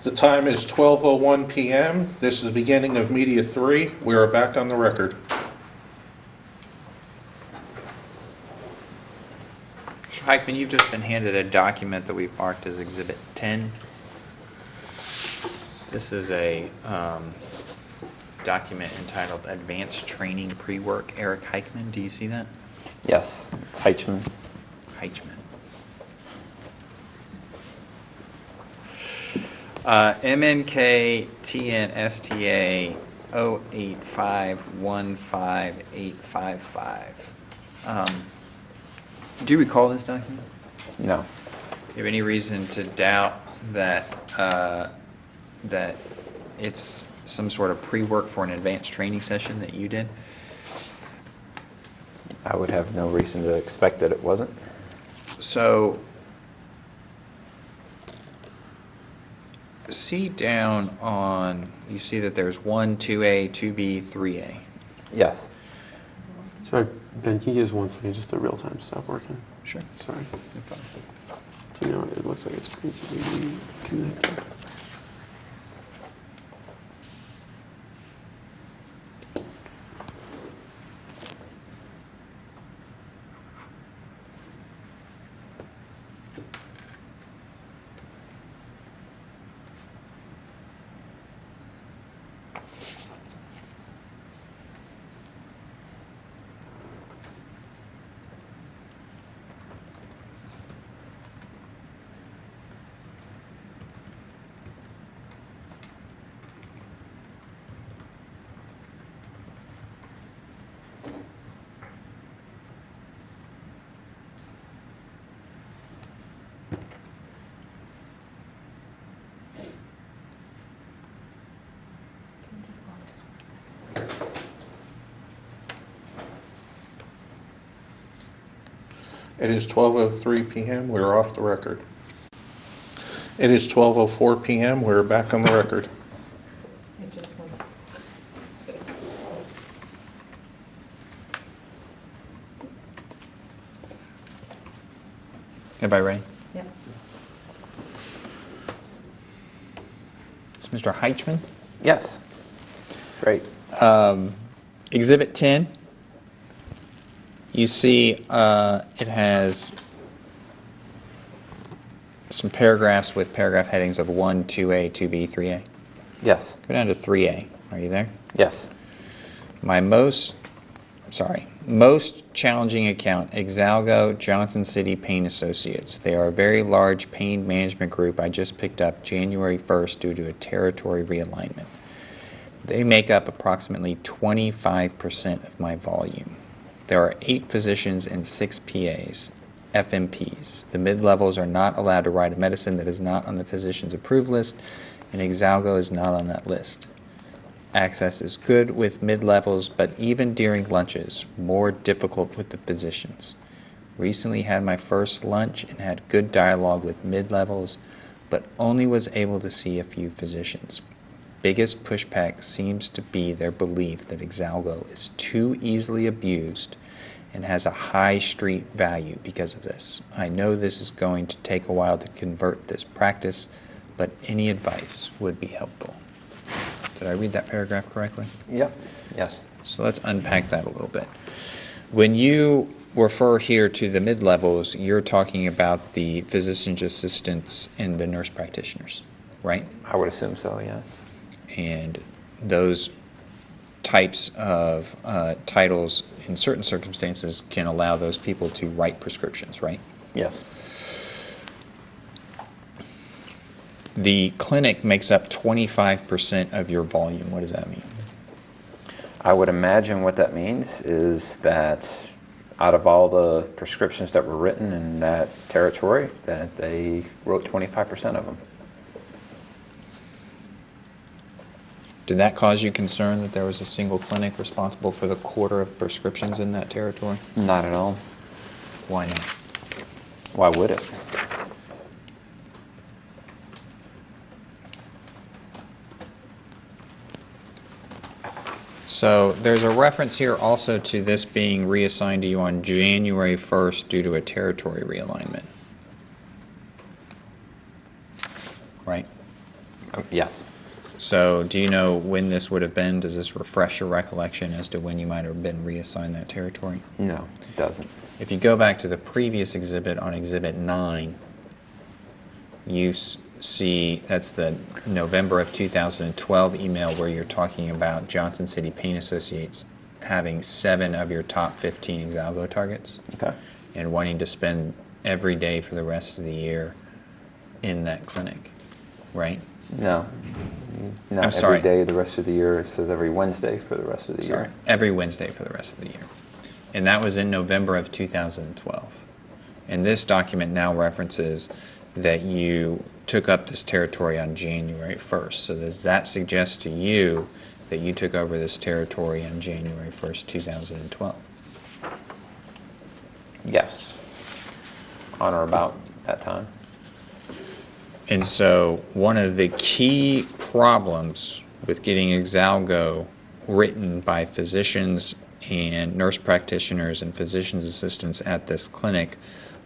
The time is 12:01 p.m. This is beginning of Media 3. We are back on the record. Hichman, you've just been handed a document that we've marked as Exhibit 10. This is a document entitled Advanced Training Pre-Work. Eric Hichman, do you see that? Yes, it's Hichman. Hichman. MNK TNSTA 085158555. Do you recall this document? No. Do you have any reason to doubt that that it's some sort of pre-work for an advanced training session that you did? I would have no reason to expect that it wasn't. So, see down on, you see that there's 1, 2A, 2B, 3A. Yes. Sorry, Ben, can you give us 1 second just to real time stop working? Sure. Sorry. No problem. You know, it looks like it just needs to be connected. It is 12:03 p.m. We're off the record. It is 12:04 p.m. We're back on the record. It just went. Everybody ready? Yep. It's Mr. Hichman. Yes. Great. Exhibit 10. You see it has some paragraphs with paragraph headings of 1, 2A, 2B, 3A. Yes. Go down to 3A. Are you there? Yes. Most challenging account, Exalgo Johnson City Pain Associates. They are a very large pain management group I just picked up January 1st due to a territory realignment. They make up approximately 25% of my volume. There are 8 physicians and 6 PAs, FMPs. The mid-levels are not allowed to write a medicine that is not on the physician's approved list, and Exalgo is not on that list. Access is good with mid-levels, but even during lunches, more difficult with the physicians. Recently had my first lunch and had good dialogue with mid-levels, but only was able to see a few physicians. Biggest pushback seems to be their belief that Exalgo is too easily abused and has a high street value because of this. I know this is going to take a while to convert this practice, but any advice would be helpful. Did I read that paragraph correctly? Yep. Yes. So let's unpack that a little bit. When you refer here to the mid-levels, you're talking about the physician's assistants and the nurse practitioners, right? I would assume so, yes. And those types of titles in certain circumstances can allow those people to write prescriptions, right? Yes. The clinic makes up 25% of your volume. What does that mean? I would imagine what that means is that out of all the prescriptions that were written in that territory, that they wrote 25% of them. Did that cause you concern that there was a single clinic responsible for the quarter of prescriptions in that territory? Not at all. Why not? Why would it? So there's a reference here also to this being reassigned to you on January 1st due to a territory realignment. Right? Yes. So do you know when this would have been? Does this refresh your recollection as to when you might have been reassigned that territory? No, it doesn't. If you go back to the previous exhibit on Exhibit 9, you see that's the November of 2012 email where you're talking about Johnson City Paint Associates having 7 of your top 15 Exalgo targets Okay. and wanting to spend every day for the rest of the year in that clinic, right? No. Not I'm sorry. every day the rest of the year. It says every Wednesday for the rest of the Sorry, year. every Wednesday for the rest of the year. And that was in November of 2012. And this document now references that you took up this territory on January 1st. So does that suggest to you that you took over this territory on January 1st, 2012? Yes. On or about that time. And so one of the key problems with getting Exalgo written by physicians and nurse practitioners and physician's assistants at this clinic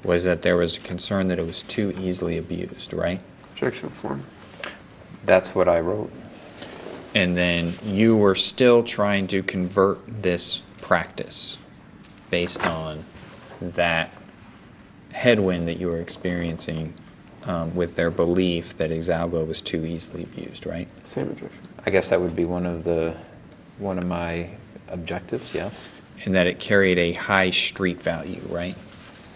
was that there was a concern that it was too easily abused, right? Objection form. That's what I wrote. And then you were still trying to convert this practice based on that headwind that you were experiencing with their belief that Exalgo was too easily abused, right? Same objection. I guess that would be one of my objectives, yes. And that it carried a high street value, right?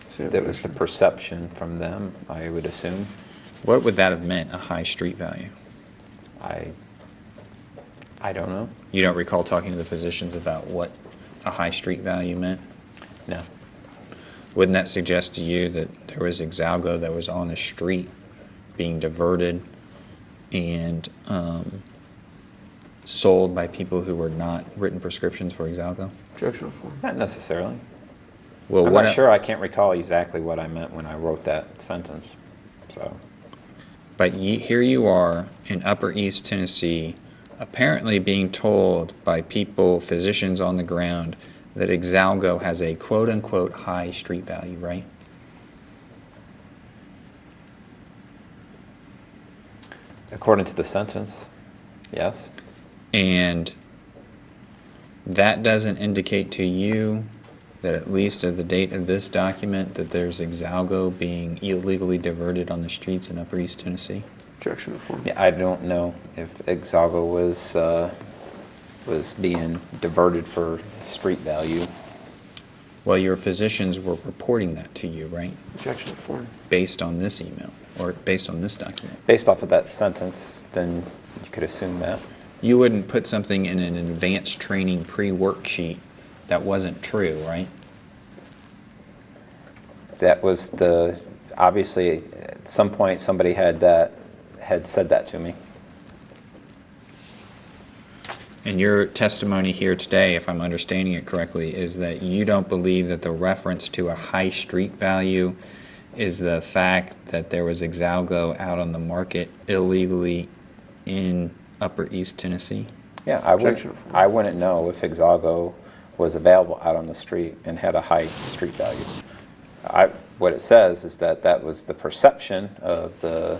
Same That was the objection. perception from them, I would assume. What would that have meant, a high street value? I don't know. You don't recall talking to the physicians about what a high street value meant? No. Wouldn't that suggest to you that there was Exalgo that was on the street being diverted and sold by people who were not written prescriptions for Exalgo? Objection form. Not necessarily. Well, I'm what not sure. I can't recall exactly what I meant when I wrote that sentence. So, But here you are in Upper East Tennessee, apparently being told by people, physicians on the ground, that Exalgo has a quote-unquote high street value, right? according to the sentence, yes. And that doesn't indicate to you that at least at the date of this document that there's Exalgo being illegally diverted on the streets in Upper East Tennessee? Objection to form. Yeah, I don't know if Exalgo was being diverted for street value. Well, your physicians were reporting that to you, right? Objection to form. Based on this email, or based on this document. Based off of that sentence, then you could assume that. You wouldn't put something in an advanced training pre-worksheet that wasn't true, right? That was obviously, at some point, somebody had said that to me. And your testimony here today, if I'm understanding it correctly, is that you don't believe that the reference to a high street value is the fact that there was Exalgo out on the market illegally in Upper East Tennessee? Yeah, Objection. I wouldn't know if Exalgo was available out on the street and had a high street value. What it says is that was the perception of the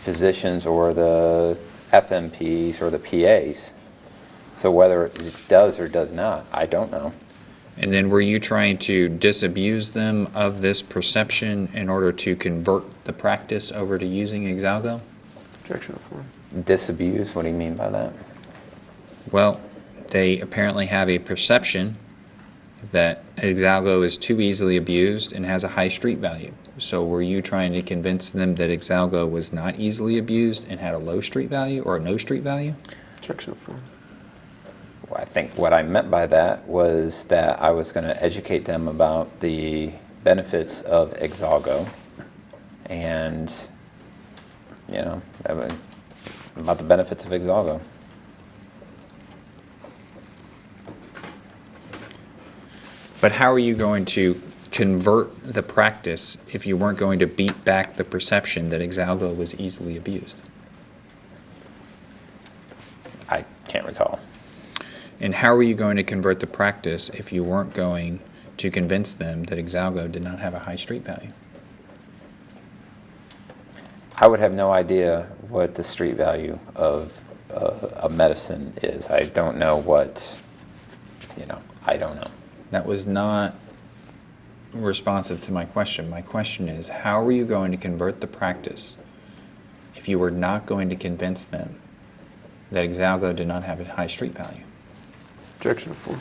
physicians or the FMPs or the PAs. So whether it does or does not, I don't know. And then were you trying to disabuse them of this perception in order to convert the practice over to using Exalgo? Objection to form. Disabuse, what do you mean by that? Well, they apparently have a perception that Exalgo is too easily abused and has a high street value. So were you trying to convince them that Exalgo was not easily abused and had a low street value or a no street value? Objection to form. Well, I think what I meant by that was that I was going to educate them about the benefits of Exalgo and, about the benefits of Exalgo. But how are you going to convert the practice if you weren't going to beat back the perception that Exalgo was easily abused? I can't recall. And how are you going to convert the practice if you weren't going to convince them that Exalgo did not have a high street value? I would have no idea what the street value of a medicine is. I don't know what, I don't know. That was not responsive to my question. My question is, how are you going to convert the practice if you were not going to convince them that Exalgo did not have a high street value? Objection to form.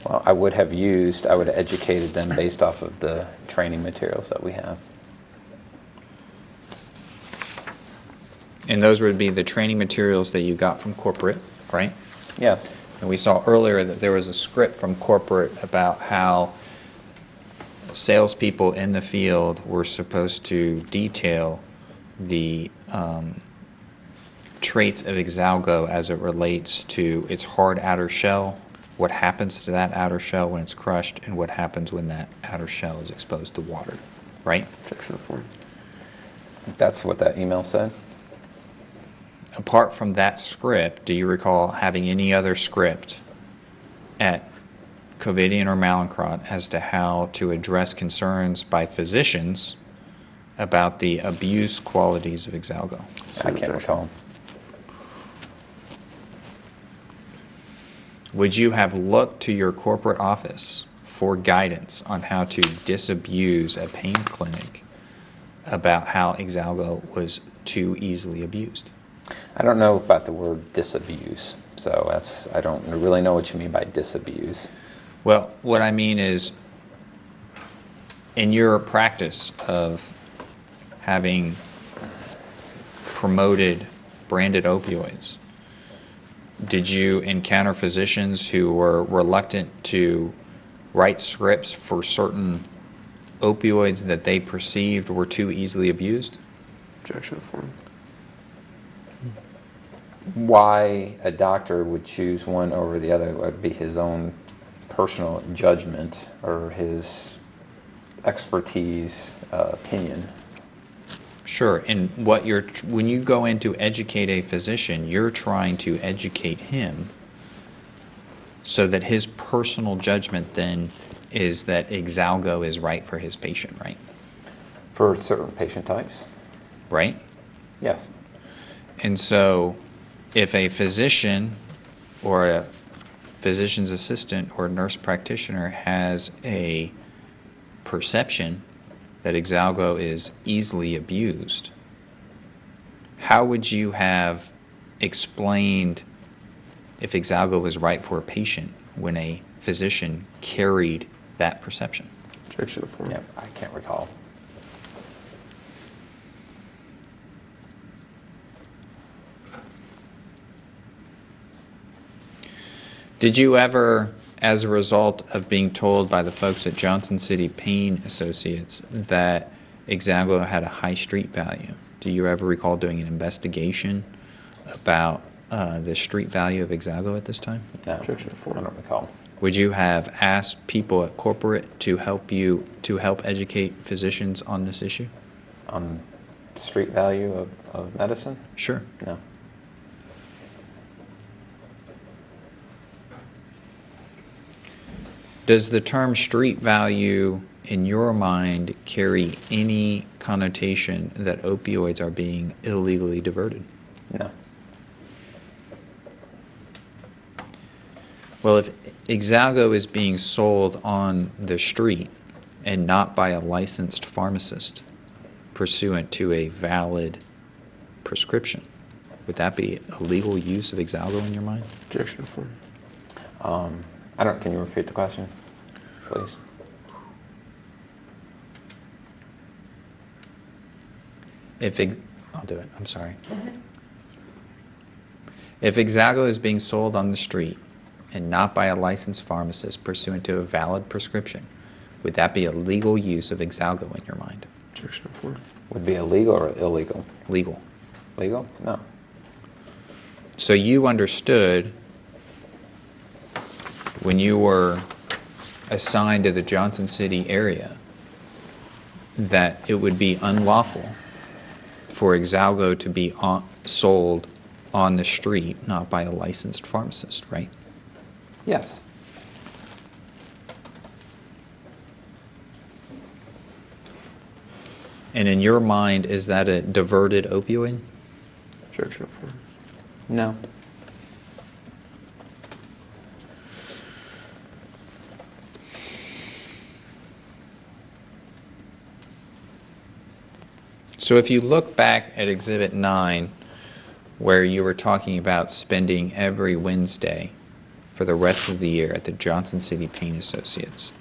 Well, I would have educated them based off of the training materials that we have. And those would be the training materials that you got from corporate, right? Yes. And we saw earlier that there was a script from corporate about how salespeople in the field were supposed to detail the traits of Exalgo as it relates to its hard outer shell, what happens to that outer shell when it's crushed, and what happens when that outer shell is exposed to water, right? Objection to form. That's what that email said. Apart from that script, do you recall having any other script at Covidien or Mallinckrodt as to how to address concerns by physicians about the abuse qualities of Exalgo? I can't recall. Would you have looked to your corporate office for guidance on how to disabuse a pain clinic about how Exalgo was too easily abused? I don't know about the word disabuse, so I don't really know what you mean by disabuse. Well, what I mean is, in your practice of having promoted branded opioids, did you encounter physicians who were reluctant to write scripts for certain opioids that they perceived were too easily abused? Objection to form. Why a doctor would choose one over the other would be his own personal judgment or his expertise opinion. Sure, and when you go in to educate a physician, you're trying to educate him so that his personal judgment then is that Exalgo is right for his patient, right? For certain patient types, Right? yes. And so if a physician or a physician's assistant or nurse practitioner has a perception that Exalgo is easily abused, how would you have explained if Exalgo was right for a patient when a physician carried that perception? Objection to form. Yeah, I can't recall. Did you ever, as a result of being told by the folks at Johnson City Pain Associates that Exalgo had a high street value, do you ever recall doing an investigation about the street value of Exalgo at this time? No, Objection to form. I don't recall. Would you have asked people at corporate to help educate physicians on this issue? On street value of medicine? Sure. No. Does the term street value, in your mind, carry any connotation that opioids are being illegally diverted? No. Well, if Exalgo is being sold on the street and not by a licensed pharmacist pursuant to a valid prescription, would that be a legal use of Exalgo in your mind? Objection to form. Can you repeat the question, please? I'll do it, I'm sorry. If Exalgo is being sold on the street and not by a licensed pharmacist pursuant to a valid prescription, would that be a legal use of Exalgo in your mind? Objection to form. Would be illegal or illegal? Legal. Legal? No. So you understood when you were assigned to the Johnson City area that it would be unlawful for Exalgo to be sold on the street, not by a licensed pharmacist, right? Yes. And in your mind, is that a diverted opioid? Objection affirmed. No. So if you look back at Exhibit 9, where you were talking about spending every Wednesday for the rest of the year at the Johnson City Pain Associates,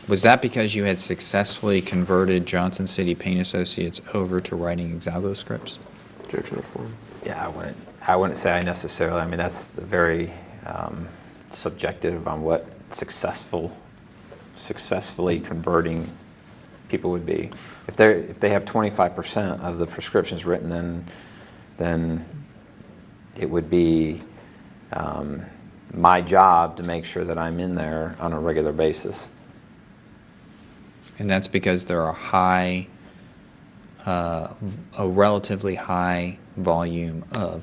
was that because you had successfully converted Johnson City Pain Associates over to writing Exalgo scripts? Objection affirmed. Yeah, I wouldn't say I necessarily. I mean, that's very subjective on what successfully converting people would be. If they have 25% of the prescriptions written, then it would be my job to make sure that I'm in there on a regular basis. And that's because there are a relatively high volume of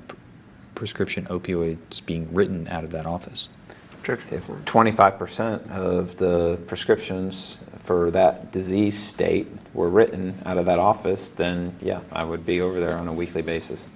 prescription opioids being written out of that office. Objection If affirmed. 25% of the prescriptions for that disease state were written out of that office, then yeah, I would be over there on a weekly basis.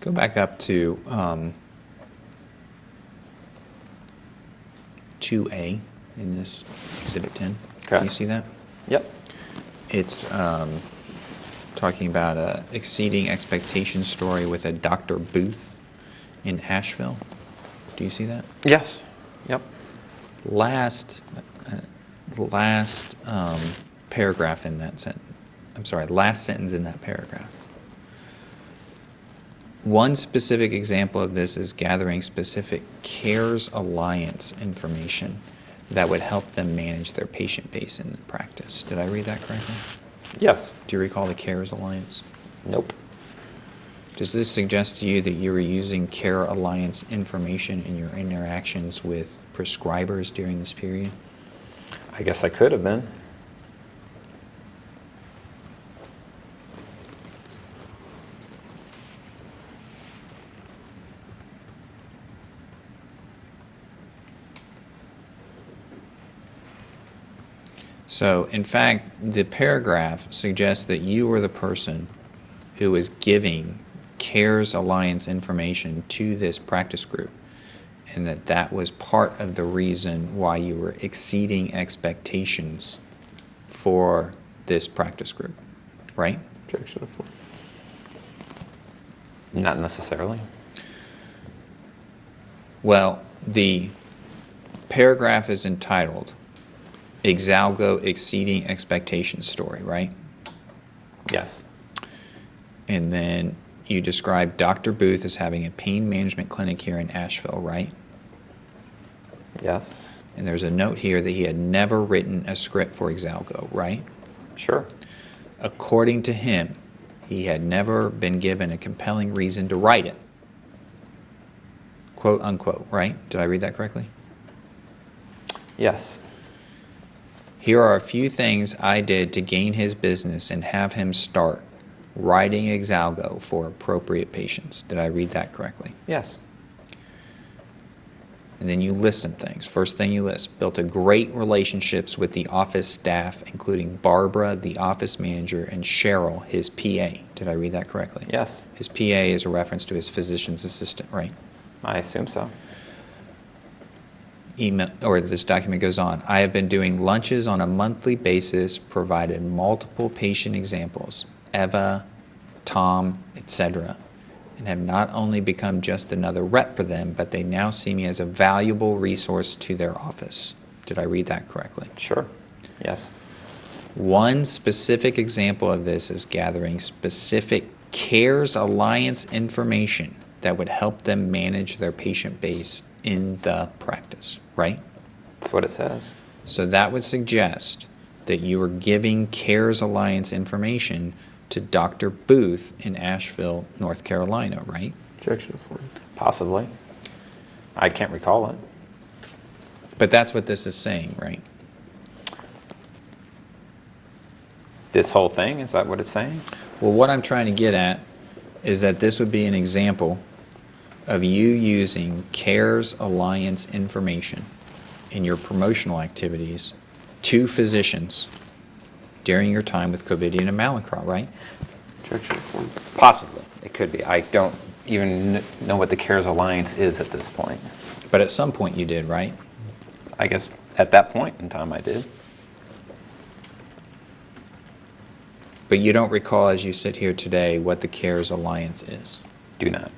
Go back up to 2A in this Exhibit 10. Okay. Do you see that? Yep. It's talking about a exceeding expectation story with a Dr. Booth in Asheville. Do you see that? Yes. Yep. Last paragraph in that sentence. I'm sorry, last sentence in that paragraph. One specific example of this is gathering specific CARES Alliance information that would help them manage their patient base in the practice. Did I read that correctly? Yes. Do you recall the CARES Alliance? Nope. Does this suggest to you that you were using CARE Alliance information in your interactions with prescribers during this period? I guess I could have been. So, in fact, the paragraph suggests that you were the person who was giving CARES Alliance information to this practice group, and that was part of the reason why you were exceeding expectations for this practice group, right? Objection affirmed. Not necessarily. Well, the paragraph is entitled Exalgo Exceeding Expectations Story, right? Yes. And then you describe Dr. Booth as having a pain management clinic here in Asheville, right? Yes. And there's a note here that he had never written a script for Exalgo, right? Sure. According to him, he had never been given a compelling reason to write it. Quote, unquote, right? Did I read that correctly? Yes. Here are a few things I did to gain his business and have him start writing Exalgo for appropriate patients. Did I read that correctly? Yes. And then you list some things. First thing you list, built a great relationships with the office staff, including Barbara, the office manager, and Cheryl, his PA. Did I read that correctly? Yes. His PA is a reference to his physician's assistant, right? I assume so. Email, or this document goes on. I have been doing lunches on a monthly basis, provided multiple patient examples, Eva, Tom, etc., and have not only become just another rep for them, but they now see me as a valuable resource to their office. Did I read that correctly? Sure. Yes. One specific example of this is gathering specific CARES Alliance information that would help them manage their patient base in the practice, right? That's what it says. So that would suggest that you were giving CARES Alliance information to Dr. Booth in Asheville, North Carolina, right? Objection affirmed. Possibly. I can't recall it. But that's what this is saying, right? This whole thing, is that what it's saying? Well, what I'm trying to get at is that this would be an example of you using CARES Alliance information in your promotional activities to physicians during your time with Covidian and Mallinckrodt, right? Objection affirmed. Possibly. It could be. I don't even know what the CARES Alliance is at this point. But at some point you did, right? I guess at that point in time I did. But you don't recall as you sit here today what the CARES Alliance is. Do not.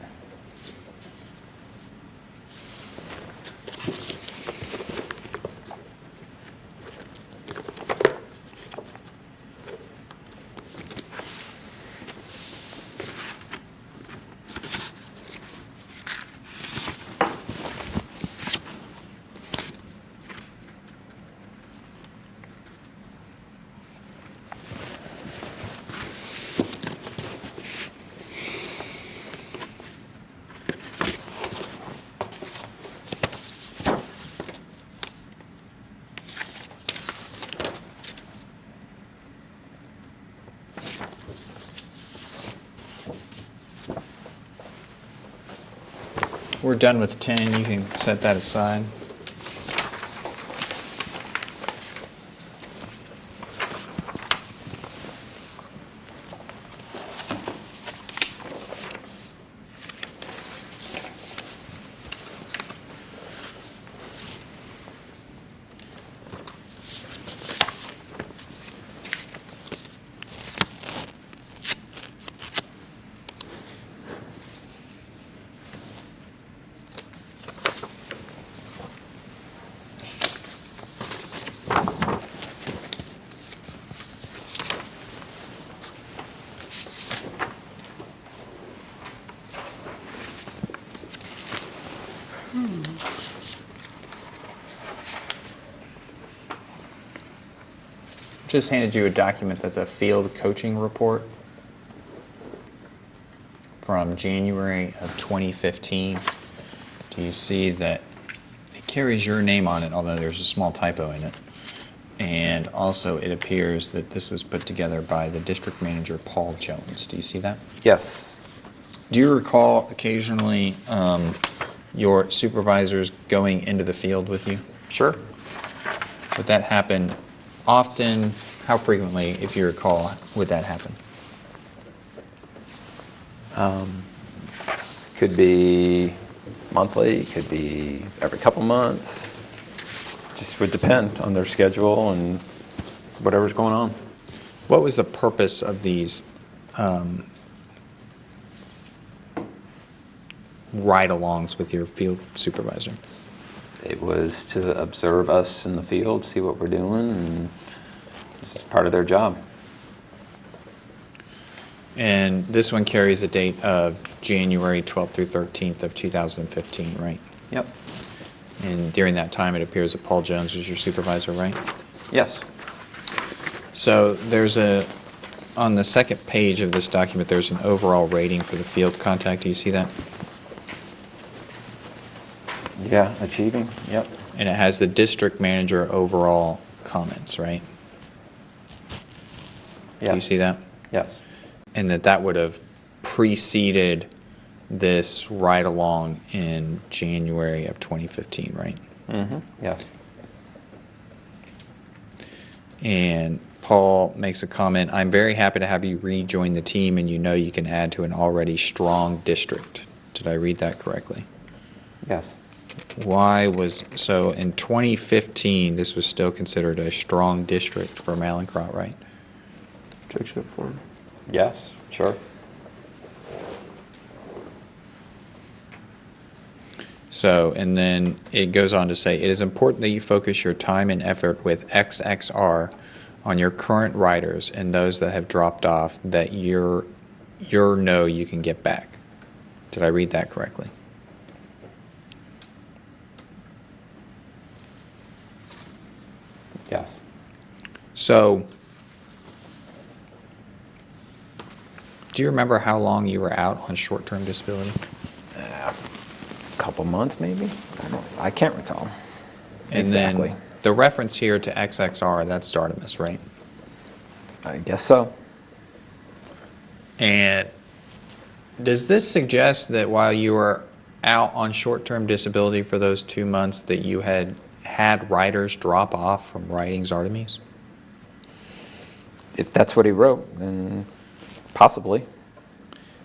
We're done with 10. You can set that aside. Just handed you a document that's a field coaching report from January of 2015. Do you see that it carries your name on it, although there's a small typo in it? And also it appears that this was put together by the district manager, Paul Jones. Do you see that? Yes. Do you recall occasionally your supervisors going into the field with you? Sure. Would that happen often? How frequently, if you recall, would that happen? Could be monthly, could be every couple months. Just would depend on their schedule and whatever's going on. What was the purpose of these ride-alongs with your field supervisor? It was to observe us in the field, see what we're doing, and it's part of their job. And this one carries a date of January 12th through 13th of 2015, right? Yep. And during that time, it appears that Paul Jones was your supervisor, right? Yes. So there's on the second page of this document, there's an overall rating for the field contact. Do you see that? Yeah, achieving, yep. And it has the district manager overall comments, right? Yeah. Do you see that? Yes. And that would have preceded this ride-along in January of 2015, right? Mm-hmm. Yes. And Paul makes a comment, I'm very happy to have you rejoin the team and you know you can add to an already strong district. Did I read that correctly? Yes. So in 2015, this was still considered a strong district for Mallinckrodt, right? Objection affirmed. Yes, sure. So, and then it goes on to say, it is important that you focus your time and effort with XXR on your current riders and those that have dropped off that you know you can get back. Did I read that correctly? So, do you remember how long you were out on short-term disability? A couple months, maybe? I can't recall. And Exactly. then the reference here to XXR, that's Artemis, right? I guess so. And does this suggest that while you were out on short-term disability for those 2 months that you had writers drop off from writing Artemis? If that's what he wrote, then possibly.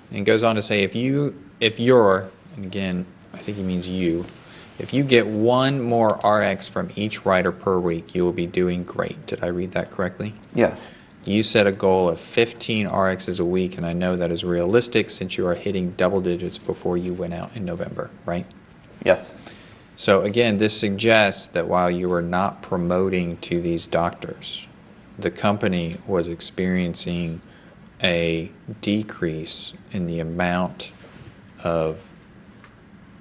And it goes on to say, if you're, and again, I think he means you, if you get one more RX from each writer per week, you will be doing great. Did I read that correctly? Yes. You set a goal of 15 RXs a week, and I know that is realistic since you are hitting double digits before you went out in November, right? Yes. So again, this suggests that while you were not promoting to these doctors, the company was experiencing a decrease in the amount of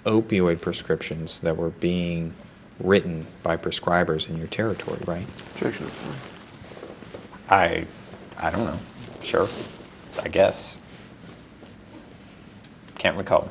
opioid prescriptions that were being written by prescribers in your territory, right? Objection affirmed. I don't know. Sure. I guess. Can't recall.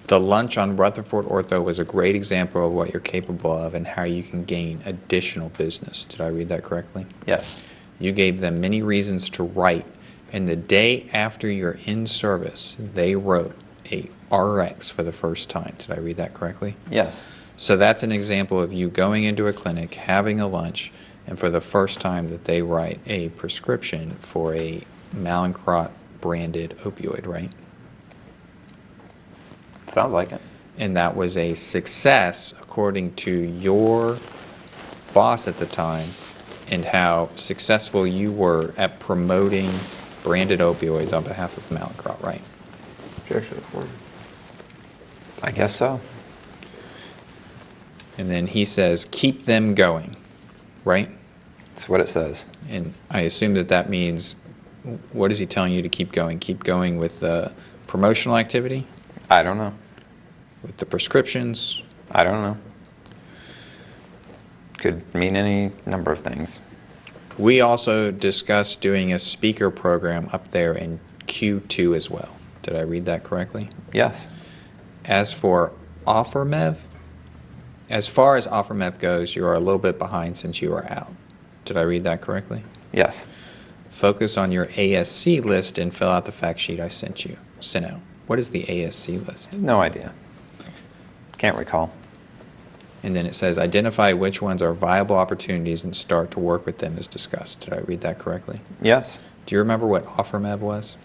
The lunch on Rutherford Ortho was a great example of what you're capable of and how you can gain additional business. Did I read that correctly? Yes. You gave them many reasons to write, and the day after you're in service, they wrote a RX for the first time. Did I read that correctly? Yes. So that's an example of you going into a clinic, having a lunch, and for the first time that they write a prescription for a Mallinckrodt branded opioid, right? Sounds like it. And that was a success according to your boss at the time and how successful you were at promoting branded opioids on behalf of Mallinckrodt, right? Objection affirmed. I guess so. And then he says, keep them going, right? That's what it says. And I assume that that means, what is he telling you to keep going? Keep going with the promotional activity? I don't know. With the prescriptions? I don't know. Could mean any number of things. We also discussed doing a speaker program up there in Q2 as well. Did I read that correctly? Yes. As for OfferMev, as far as OfferMev goes, you are a little bit behind since you are out. Did I read that correctly? Yes. Focus on your ASC list and fill out the fact sheet I sent out. What is the ASC list? No idea. Can't recall. And then it says identify which ones are viable opportunities and start to work with them as discussed. Did I read that correctly? Yes. Do you remember what OfferMev was?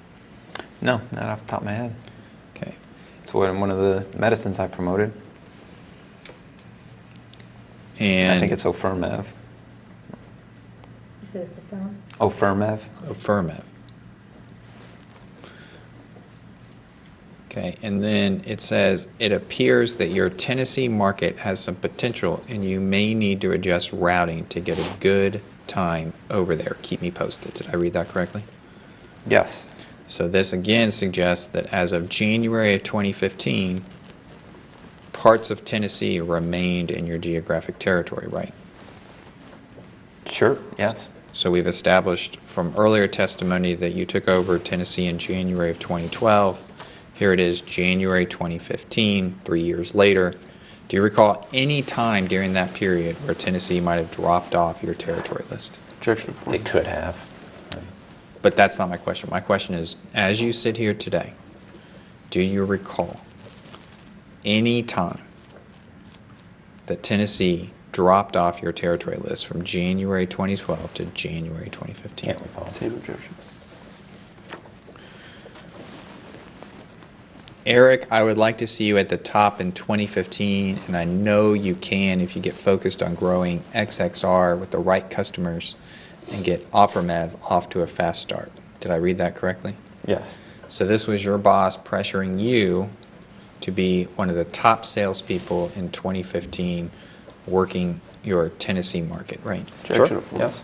No, not off the top of my head. Okay. It's one of the medicines I promoted. And I think it's Ofirmev. You said it's the phone? Ofirmev. OfferMev. Okay, and then it says, it appears that your Tennessee market has some potential and you may need to adjust routing to get a good time over there. Keep me posted. Did I read that correctly? Yes. So this again suggests that as of January of 2015, parts of Tennessee remained in your geographic territory, right? Sure. Yes. So we've established from earlier testimony that you took over Tennessee in January of 2012. Here it is, January 2015, 3 years later. Do you recall any time during that period where Tennessee might have dropped off your territory list? Objection affirmed. It could have. But that's not my question. My question is, as you sit here today, do you recall any time that Tennessee dropped off your territory list from January 2012 to January 2015? Can't recall. Same objection. Eric, I would like to see you at the top in 2015, and I know you can if you get focused on growing XXR with the right customers and get OfferMev off to a fast start. Did I read that correctly? Yes. So this was your boss pressuring you to be one of the top salespeople in 2015 working your Tennessee market, right? Objection Sure. affirmed. Yes.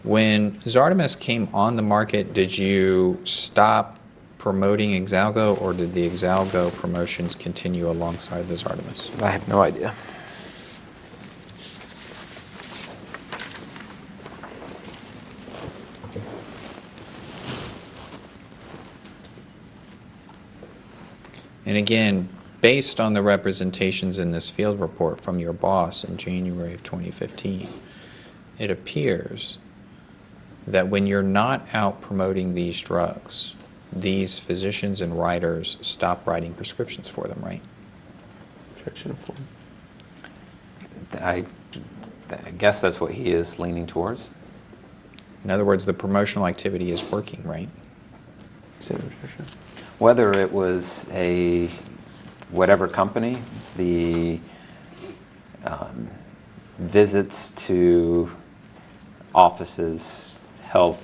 When Zardamus came on the market, did you stop promoting Exalgo, or did the Exalgo promotions continue alongside the Zardemis? I have no idea. And again, based on the representations in this field report from your boss in January of 2015, it appears that when you're not out promoting these drugs, these physicians and writers stop writing prescriptions for them, right? Objection affirmed. I guess that's what he is leaning towards. In other words, the promotional activity is working, right? Same objection. Whether it was a whatever company, the visits to offices help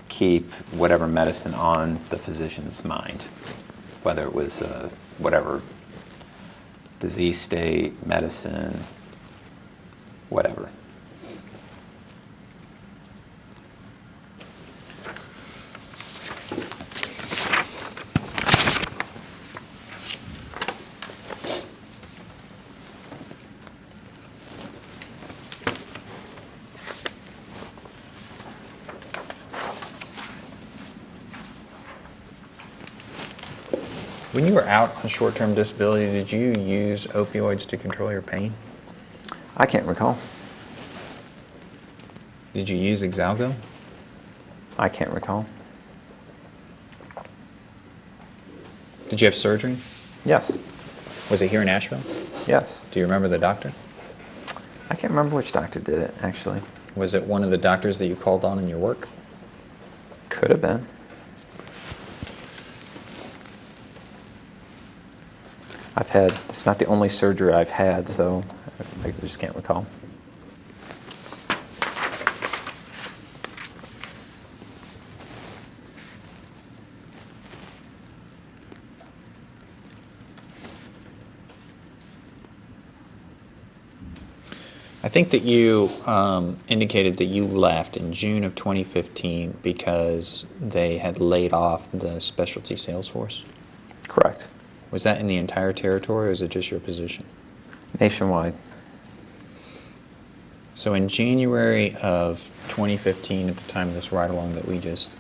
keep whatever medicine on the physician's mind, whether it was whatever disease state, medicine, whatever. When you were out on short-term disability, did you use opioids to control your pain? I can't recall. Did you use Exalgo? I can't recall. Did you have surgery? Yes. Was it here in Asheville? Yes. Do you remember the doctor? I can't remember which doctor did it, actually. Was it one of the doctors that you called on in your work? Could have been. It's not the only surgery I've had, so I just can't recall. I think that you indicated that you left in June of 2015 because they had laid off the specialty sales force. Correct. Was that in the entire territory, or is it just your position? Nationwide. So in January of 2015, at the time of this ride-along that we just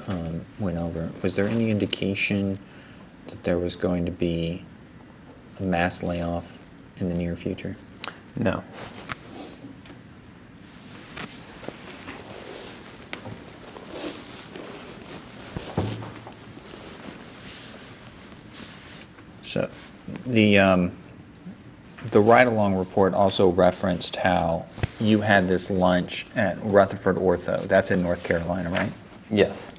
went over, was there any indication that there was going to be a mass layoff in the near future? No. So the ride-along report also referenced how you had this lunch at Rutherford Ortho. That's in North Carolina, right? Yes.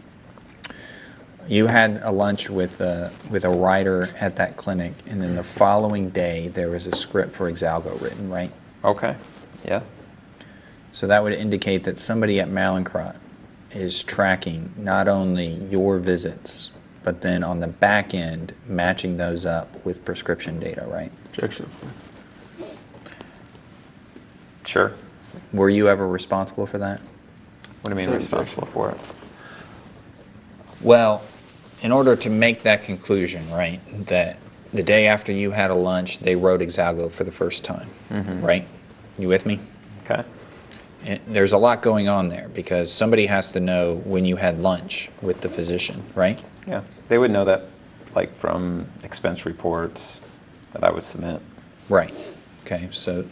You had a lunch with a writer at that clinic, and then the following day there was a script for Exalgo written, right? Okay. Yeah. So that would indicate that somebody at Mallinckrodt is tracking not only your visits, but then on the back end, matching those up with prescription data, right? Objection affirmed. Sure. Were you ever responsible for that? What do you mean Same responsible for it? Well, in order to make that conclusion, right, that the day after you had a lunch, they wrote Exalgo for the first time, right? You with me? Okay. And there's a lot going on there because somebody has to know when you had lunch with the physician, right? Yeah. They would know that, like, from expense reports that I would submit. Right. Okay. So,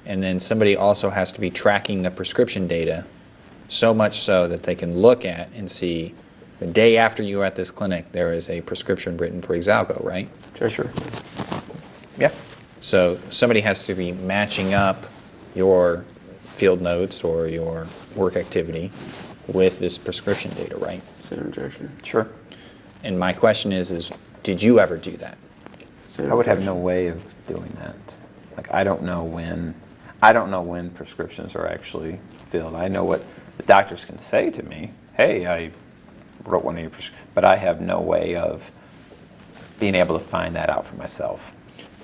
and then somebody also has to be tracking the prescription data, so much so that they can look at and see the day after you were at this clinic, there is a prescription written for Exalgo, right? Sure. Yeah. So somebody has to be matching up your field notes or your work activity with this prescription data, right? Same objection. Sure. And my question is did you ever do that? Same I would have objection. no way of doing that. Like, I don't know when prescriptions are actually filled. I know what the doctors can say to me. Hey, I wrote one of your prescriptions, but I have no way of being able to find that out for myself.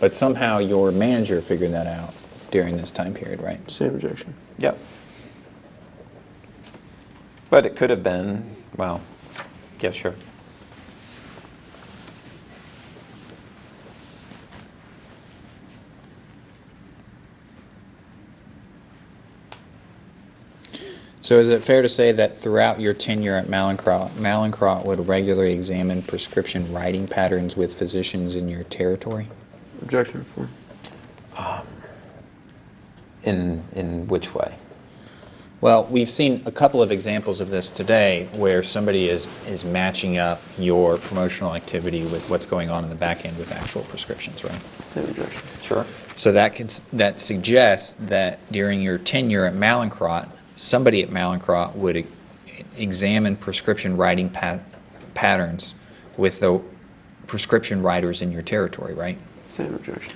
But somehow your manager figured that out during this time period, right? Same objection. Yep. But it could have been, well, yeah, sure. So is it fair to say that throughout your tenure at Mallinckrodt would regularly examine prescription writing patterns with physicians in your territory? Objection form. In which way? Well, we've seen a couple of examples of this today where somebody is matching up your promotional activity with what's going on in the back end with actual prescriptions, right? Same objection. Sure. So that suggests that during your tenure at Mallinckrodt, somebody at Mallinckrodt would examine prescription writing patterns with the prescription writers in your territory, right? Same objection.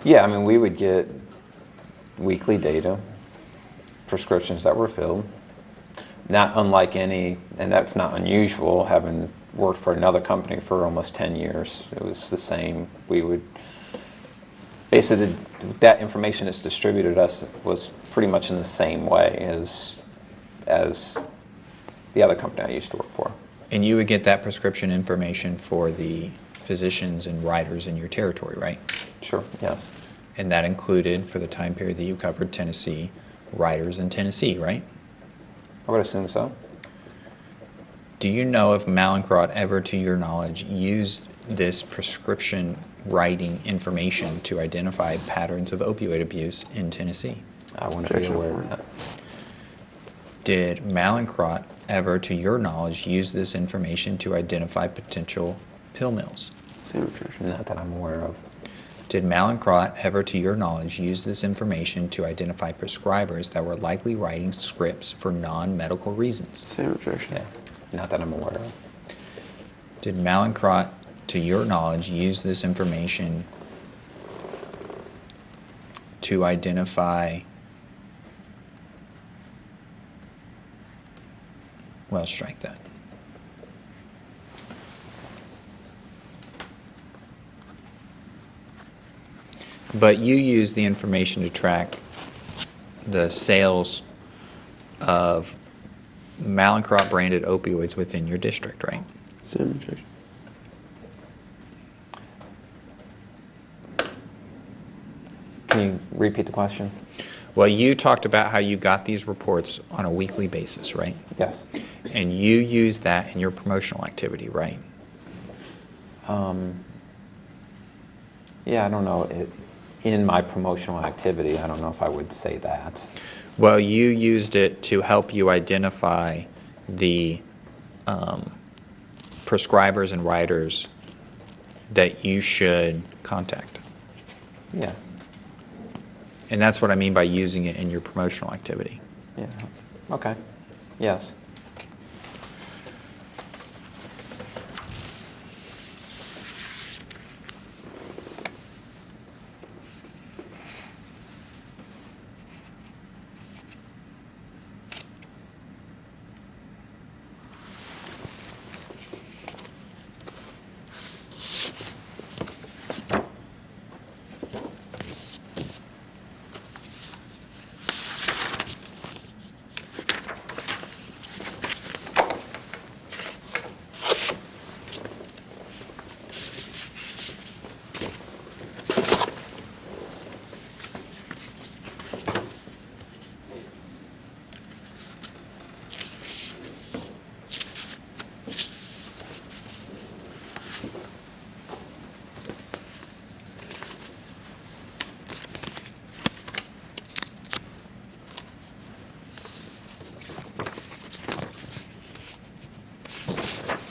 Yeah, I mean, we would get weekly data, prescriptions that were filled, not unlike any, and that's not unusual, having worked for another company for almost 10 years. It was the same. We would, basically, that information that's distributed to us was pretty much in the same way as the other company I used to work for. And you would get that prescription information for the physicians and writers in your territory, right? Sure, yes. And that included, for the time period that you covered, Tennessee, writers in Tennessee, right? I would assume so. Do you know if Mallinckrodt ever, to your knowledge, used this prescription writing information to identify patterns of opioid abuse in Tennessee? I wouldn't be Objection aware of form. that. Did Mallinckrodt ever, to your knowledge, use this information to identify potential pill mills? Same objection. Not that I'm aware of. Did Mallinckrodt ever, to your knowledge, use this information to identify prescribers that were likely writing scripts for non-medical reasons? Same objection. Yeah, not that I'm aware of. Did Mallinckrodt, to your knowledge, use this information to identify, well, strike that. But you use the information to track the sales of Mallinckrodt branded opioids within your district, right? Same objection. Can you repeat the question? Well, you talked about how you got these reports on a weekly basis, right? Yes. And you use that in your promotional activity, right? Yeah, I don't know. In my promotional activity, I don't know if I would say that. Well, you used it to help you identify the prescribers and writers that you should contact. Yeah. And that's what I mean by using it in your promotional activity. Yeah. Okay. Yes.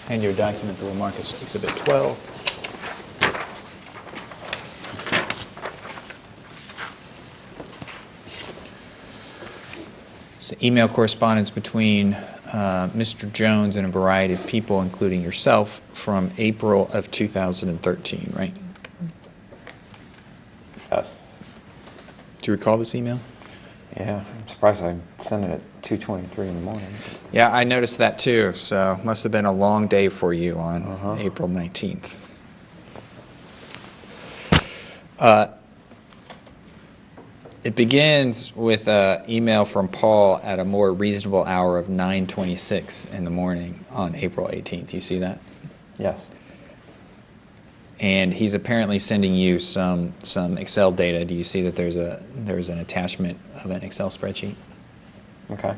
And your document that will mark as Exhibit 12. It's email correspondence between Mr. Jones and a variety of people, including yourself, from April of 2013, right? Yes. Do you recall this email? Yeah. I'm surprised I sent it at 2:23 in the morning. Yeah, I noticed that too, so must have been a long day for you on April 19th. It begins with an email from Paul at a more reasonable hour of 9:26 in the morning on April 18th. You see that? Yes. And he's apparently sending you some Excel data. Do you see that there's an attachment of an Excel spreadsheet? Okay.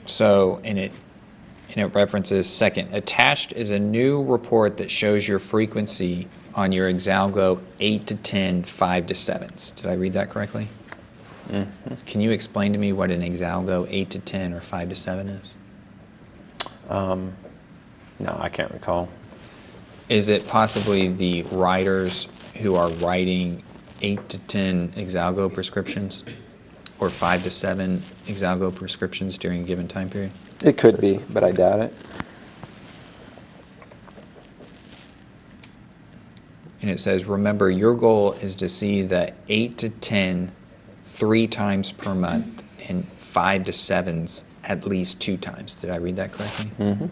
So, and it references second, attached is a new report that shows your frequency on your Exalgo 8 to 10, 5 to 7s. Did I read that correctly? Can you explain to me what an Exalgo 8 to 10 or 5 to 7 is? No, I can't recall. Is it possibly the writers who are writing 8 to 10 Exalgo prescriptions or 5 to 7 Exalgo prescriptions during a given time period? It could be, but I doubt it. And it says, remember, your goal is to see the 8 to 10 3 times per month and 5 to 7s at least 2 times. Did I read that correctly? Mm-hmm.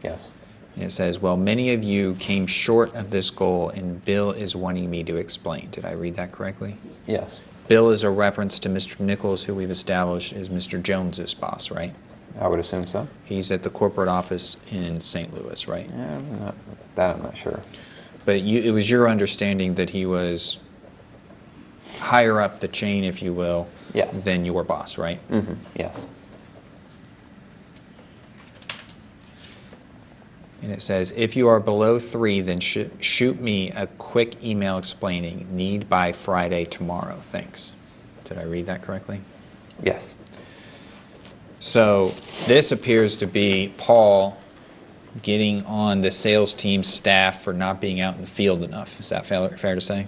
Yes. And it says, well, many of you came short of this goal and Bill is wanting me to explain. Did I read that correctly? Yes. Bill is a reference to Mr. Nichols, who we've established is Mr. Jones's boss, right? I would assume so. He's at the corporate office in St. Louis, right? Yeah, I'm not sure. But it was your understanding that he was higher up the chain, if you will, Yes. than your boss, right? Mm-hmm. Yes. And it says, if you are below 3, then shoot me a quick email explaining, need by Friday tomorrow, thanks. Did I read that correctly? Yes. So this appears to be Paul getting on the sales team staff for not being out in the field enough. Is that fair to say?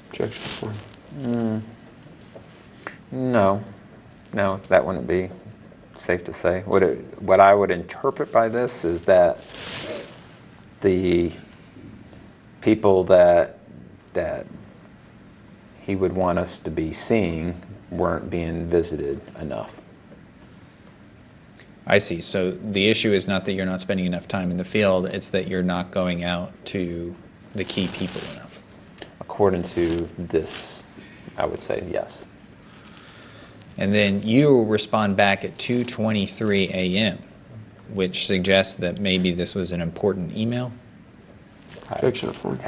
Objection form. No, that wouldn't be safe to say. What I would interpret by this is that the people that he would want us to be seeing weren't being visited enough. I see. So the issue is not that you're not spending enough time in the field, it's that you're not going out to the key people enough. According to this, I would say yes. And then you respond back at 2:23 a.m., which suggests that maybe this was an important email. Objection to form.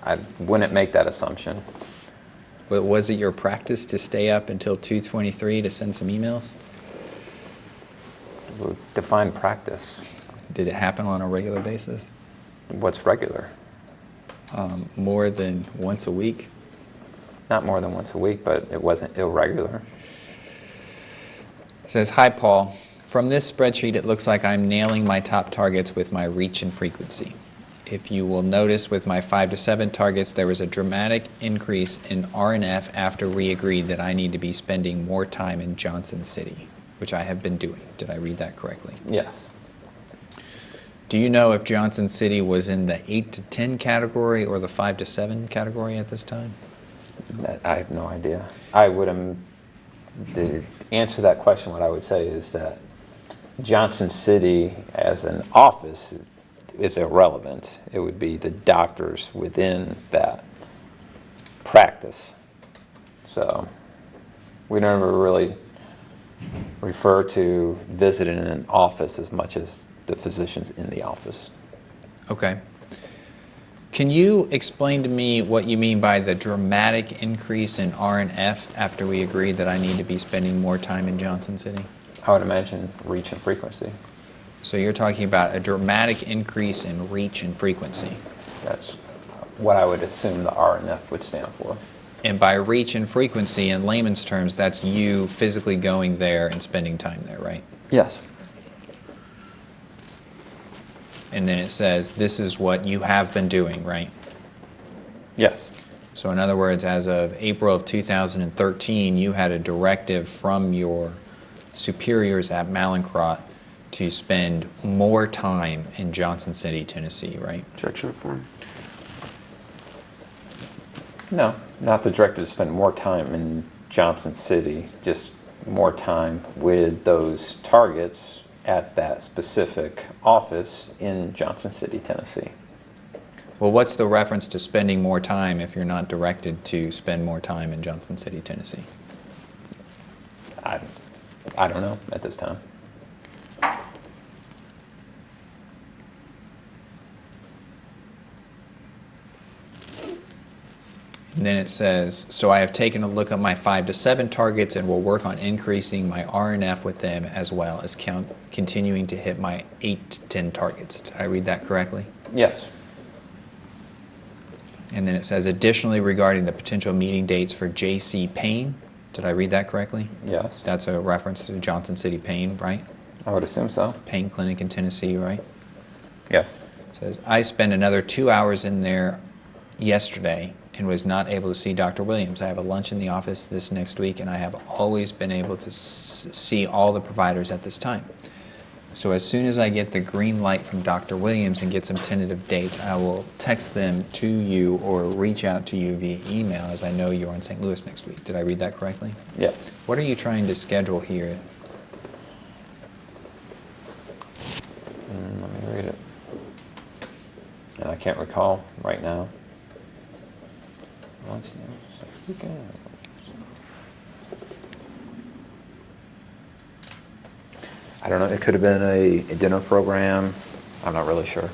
I wouldn't make that assumption. But was it your practice to stay up until 2:23 to send some emails? Define practice. Did it happen on a regular basis? What's regular? More than once a week? Not more than once a week, but it wasn't irregular. It says, hi, Paul. From this spreadsheet, it looks like I'm nailing my top targets with my reach and frequency. If you will notice with my 5 to 7 targets, there was a dramatic increase in R&F after we agreed that I need to be spending more time in Johnson City, which I have been doing. Did I read that correctly? Yes. Do you know if Johnson City was in the 8 to 10 category or the 5 to 7 category at this time? I have no idea. The answer to that question, what I would say is that Johnson City as an office is irrelevant. It would be the doctors within that practice. So we don't ever really refer to visiting an office as much as the physicians in the office. Okay. Can you explain to me what you mean by the dramatic increase in R&F after we agreed that I need to be spending more time in Johnson City? I would imagine reach and frequency. So you're talking about a dramatic increase in reach and frequency. That's what I would assume the R&F would stand for. And by reach and frequency, in layman's terms, that's you physically going there and spending time there, right? Yes. And then it says, this is what you have been doing, right? Yes. So in other words, as of April of 2013, you had a directive from your superiors at Malincrot to spend more time in Johnson City, Tennessee, right? Objection to form. No, not the directive to spend more time in Johnson City, just more time with those targets at that specific office in Johnson City, Tennessee. Well, what's the reference to spending more time if you're not directed to spend more time in Johnson City, Tennessee? I don't know at this time. And then it says, so I have taken a look at my 5 to 7 targets and will work on increasing my RNF with them as well as continuing to hit my 8 to 10 targets. Did I read that correctly? Yes. And then it says, additionally, regarding the potential meeting dates for J.C. Payne, did I read that correctly? Yes. That's a reference to Johnson City Payne, right? I would assume so. Payne Clinic in Tennessee, right? Yes. It says, I spent another 2 hours in there yesterday and was not able to see Dr. Williams. I have a lunch in the office this next week, and I have always been able to see all the providers at this time. So as soon as I get the green light from Dr. Williams and get some tentative dates, I will text them to you or reach out to you via email, as I know you're in St. Louis next week. Did I read that correctly? Yes. What are you trying to schedule here? Let me read it. And I can't recall right now. I don't know. It could have been a dinner program. I'm not really sure.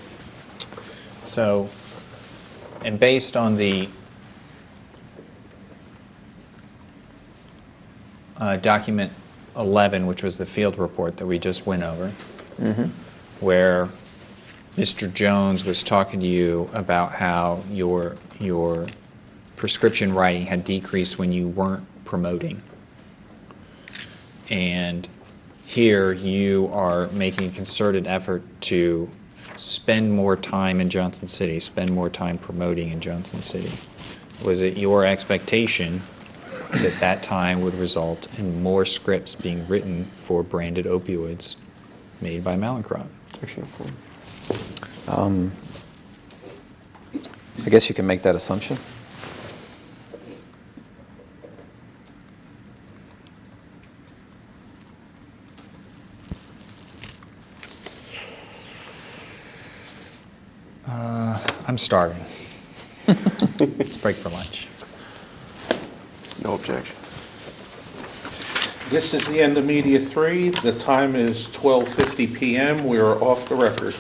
So, and based on the document 11, which was the field report that we just went over, where Mr. Jones was talking to you about how your prescription writing had decreased when you weren't promoting. And here you are making a concerted effort to spend more time in Johnson City, spend more time promoting in Johnson City. Was it your expectation that that time would result in more scripts being written for branded opioids made by Mallinckrodt? Section 4. I guess you can make that assumption. I'm starving. Let's break for lunch. No objection. This is the end of Media 3. The time is 12:50 p.m. We are off the record.